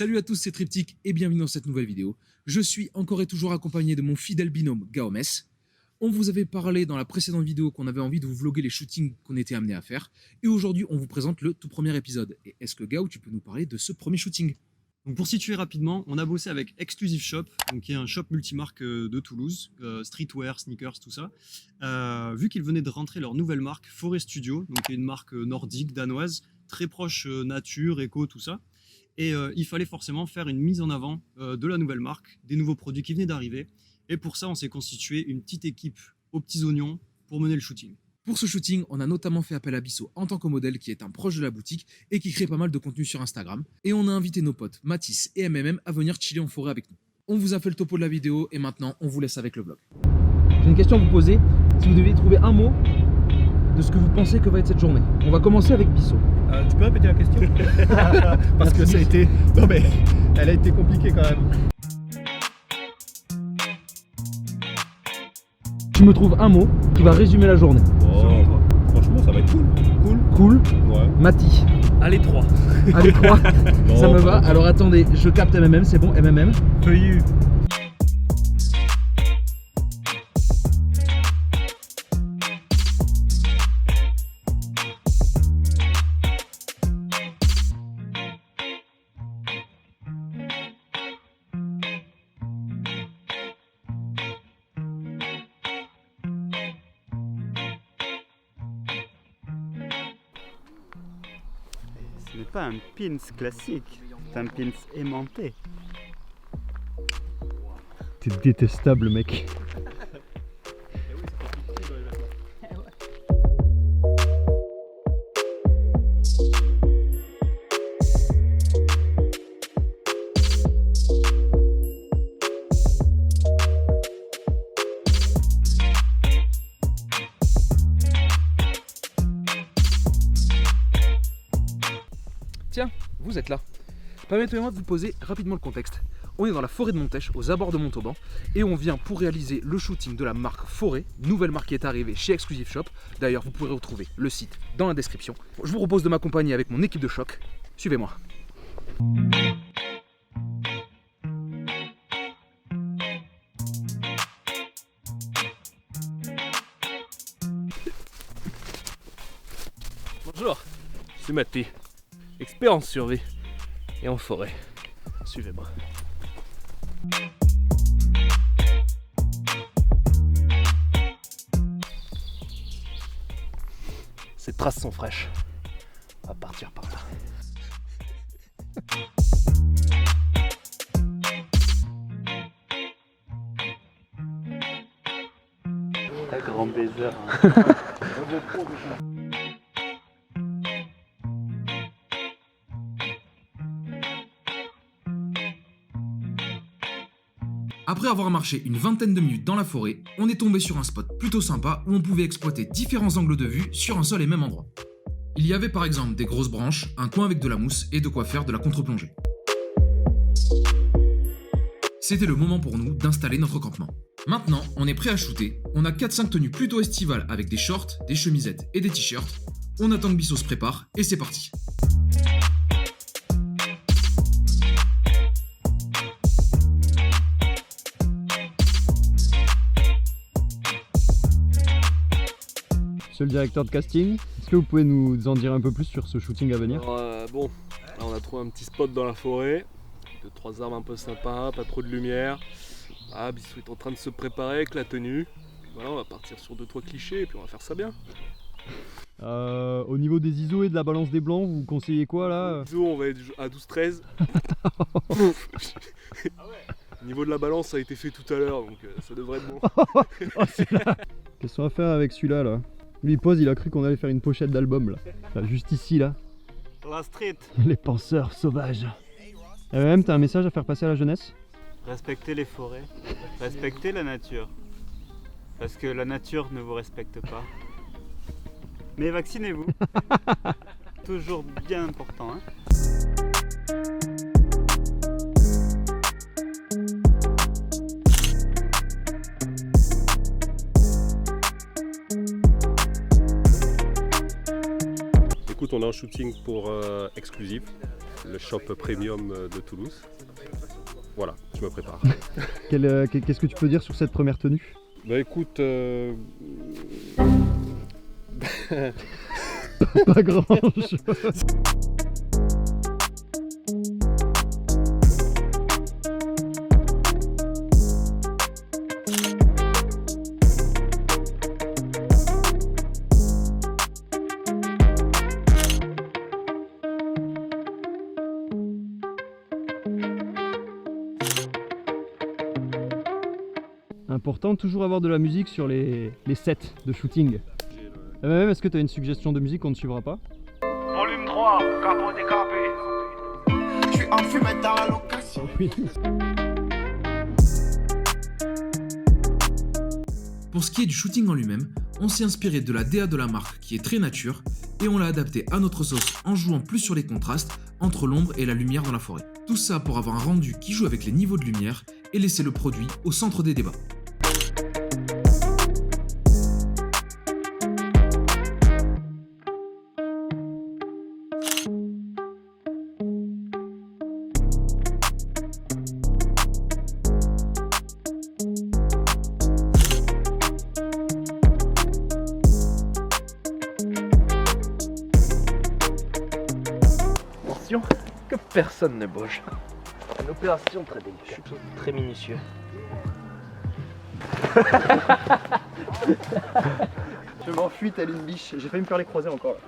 Salut à tous, c'est Triptyque et bienvenue dans cette nouvelle vidéo. Je suis encore et toujours accompagné de mon fidèle binôme Gaomes. On vous avait parlé dans la précédente vidéo qu'on avait envie de vous vlogger les shootings qu'on était amené à faire. Et aujourd'hui, on vous présente le tout premier épisode. Et est-ce que Gao, tu peux nous parler de ce premier shooting? Donc pour situer rapidement, on a bossé avec Exclusive Shop, donc qui est un shop multimarque de Toulouse, streetwear, sneakers, tout ça. Vu qu'ils venaient de rentrer leur nouvelle marque, Forest Studio, donc qui est une marque nordique, danoise, très proche nature, éco, tout ça. Et il fallait forcément faire une mise en avant de la nouvelle marque, des nouveaux produits qui venaient d'arriver. Et pour ça, on s'est constitué une petite équipe aux petits oignons pour mener le shooting. Pour ce shooting, on a notamment fait appel à Bissot en tant que modèle qui est un proche de la boutique et qui crée pas mal de contenu sur Instagram. Et on a invité nos potes Mathis et MMM à venir chiller en forêt avec nous. On vous a fait le topo de la vidéo et maintenant on vous laisse avec le vlog. J'ai une question à vous poser. Si vous deviez trouver un mot de ce que vous pensez que va être cette journée. On va commencer avec Bissot. Tu peux répéter la question? Parce que ça a été... Non mais, elle a été compliquée quand même. Tu me trouves un mot qui va résumer la journée. Selon toi. Franchement, ça va être cool. Cool. Ouais. Mati. Allez 3. Allez 3. Non, Ça me va. Alors attendez, je capte MMM, c'est bon, MMM. Feuillu. Ce n'est pas un pins classique, c'est un pins aimanté. T'es détestable, mec. Tiens, vous êtes là. Permettez-moi de vous poser rapidement le contexte. On est dans la forêt de Montèche, aux abords de Montauban, et on vient pour réaliser le shooting de la marque Forêt, nouvelle marque qui est arrivée chez Exclusive Shop. D'ailleurs, vous pourrez retrouver le site dans la description. Je vous propose de m'accompagner avec mon équipe de choc. Suivez-moi. Bonjour, je suis Mathis, expert en survie et en forêt. Suivez-moi. Ces traces sont fraîches. On va partir par là. Un grand baiser. Après avoir marché une vingtaine de minutes dans la forêt, on est tombé sur un spot plutôt sympa où on pouvait exploiter différents angles de vue sur un seul et même endroit. Il y avait par exemple des grosses branches, un coin avec de la mousse et de quoi faire de la contre-plongée. C'était le moment pour nous d'installer notre campement. Maintenant, on est prêt à shooter, on a 4-5 tenues plutôt estivales avec des shorts, des chemisettes et des t-shirts. On attend que Bissot se prépare et c'est parti. Monsieur le directeur de casting, est-ce que vous pouvez nous en dire un peu plus sur ce shooting à venir? Alors, bon, là on a trouvé un petit spot dans la forêt, 2-3 arbres un peu sympas, pas trop de lumière. Ah, Bissou est en train de se préparer avec la tenue. Puis voilà, on va partir sur 2-3 clichés et puis on va faire ça bien. Au niveau des ISO et de la balance des blancs, vous conseillez quoi là? Bisous, on va être à 12-13. Au niveau de la balance, ça a été fait tout à l'heure, donc ça devrait être bon. Qu'est-ce qu'on va faire avec celui-là là? Lui il pose, il a cru qu'on allait faire une pochette d'album là. Là, juste ici là. La street, Les penseurs sauvages. Même t'as un message à faire passer à la jeunesse? respectez les forêts, respectez la nature. Parce que la nature ne vous respecte pas. Mais vaccinez-vous. Toujours bien important, hein. Écoute, on a un shooting pour Exclusive. le shop premium de Toulouse. Voilà, je me prépare. Qu'est-ce que tu peux dire sur cette première tenue? Bah écoute, Pas grand-chose. Important, toujours avoir de la musique sur les sets de shooting. Et même, est-ce que tu as une suggestion de musique qu'on ne suivra pas? Volume 3, capot décapé. Je suis enfumé dans la location. Oui. Pour ce qui est du shooting en lui-même, on s'est inspiré de la DA de la marque qui est très nature et on l'a adapté à notre sauce en jouant plus sur les contrastes entre l'ombre et la lumière dans la forêt. Tout ça pour avoir un rendu qui joue avec les niveaux de lumière et laisser le produit au centre des débats. Attention que personne ne bouge. Une opération très délicate, très minutieux. Je m'enfuis telle une biche, j'ai failli me faire les croiser encore là.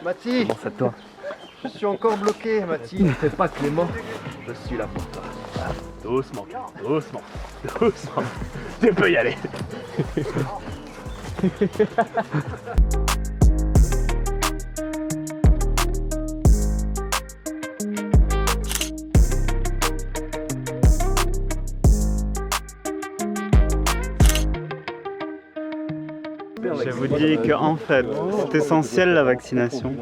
Mathis, Comment ça toi? je suis encore bloqué, Mathis. Ne fais pas Clément, je suis là pour toi. Voilà. Doucement, doucement, doucement. Tu peux y aller. Je vous dis qu'en fait, c'est essentiel la vaccination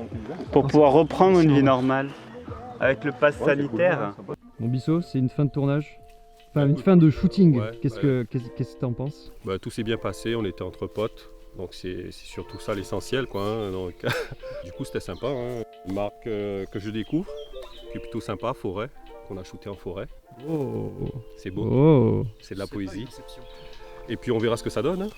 pour pouvoir reprendre une vie normale avec le pass sanitaire. Bon Bissot, c'est une fin de tournage. Enfin, une fin de shooting. Ouais, Qu'est-ce que t'en penses? bah, tout s'est bien passé, on était entre potes. Donc c'est surtout ça l'essentiel, quoi. Hein. Donc, du coup c'était sympa. Hein. Une marque que je découvre, qui est plutôt sympa, forêt, qu'on a shooté en forêt. Oh, C'est beau, oh. c'est de la poésie. Et puis on verra ce que ça donne. Hein.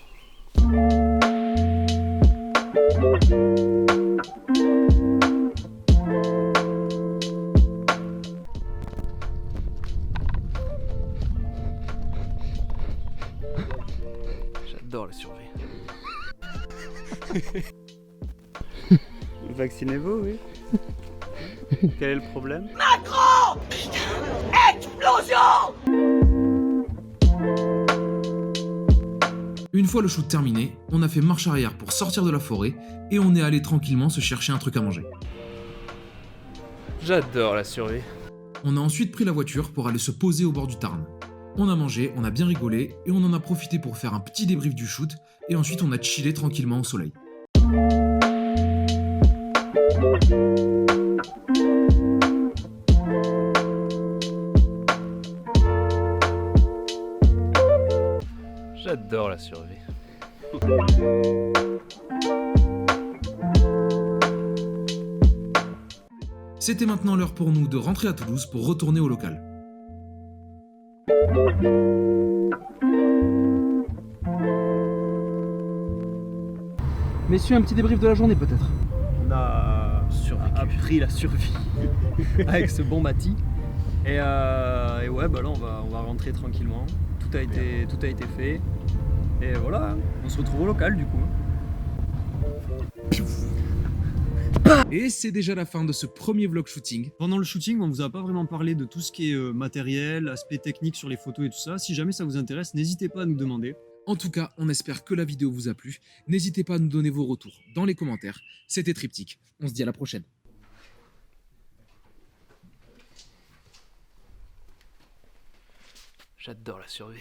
J'adore la survie. Vaccinez-vous, oui. Quel est le problème? Une fois le shoot terminé, on a fait marche arrière pour sortir de la forêt et on est allé tranquillement se chercher un truc à manger. J'adore la survie. On a ensuite pris la voiture pour aller se poser au bord du Tarn. On a mangé, on a bien rigolé et on en a profité pour faire un petit débrief du shoot et ensuite on a chillé tranquillement au soleil. J'adore la survie. C'était maintenant l'heure pour nous de rentrer à Toulouse pour retourner au local. Messieurs, un petit débrief de la journée peut-être. On a appris la survie avec ce bon Mati. Et ouais, bah là on va rentrer tranquillement. Tout a été fait. Et voilà, on se retrouve au local du coup. Et c'est déjà la fin de ce premier vlog shooting. Pendant le shooting, on vous a pas vraiment parlé de tout ce qui est matériel, aspect technique sur les photos et tout ça. Si jamais ça vous intéresse, n'hésitez pas à nous demander. En tout cas, on espère que la vidéo vous a plu. N'hésitez pas à nous donner vos retours dans les commentaires. C'était Triptyque. On se dit à la prochaine. J'adore la survie.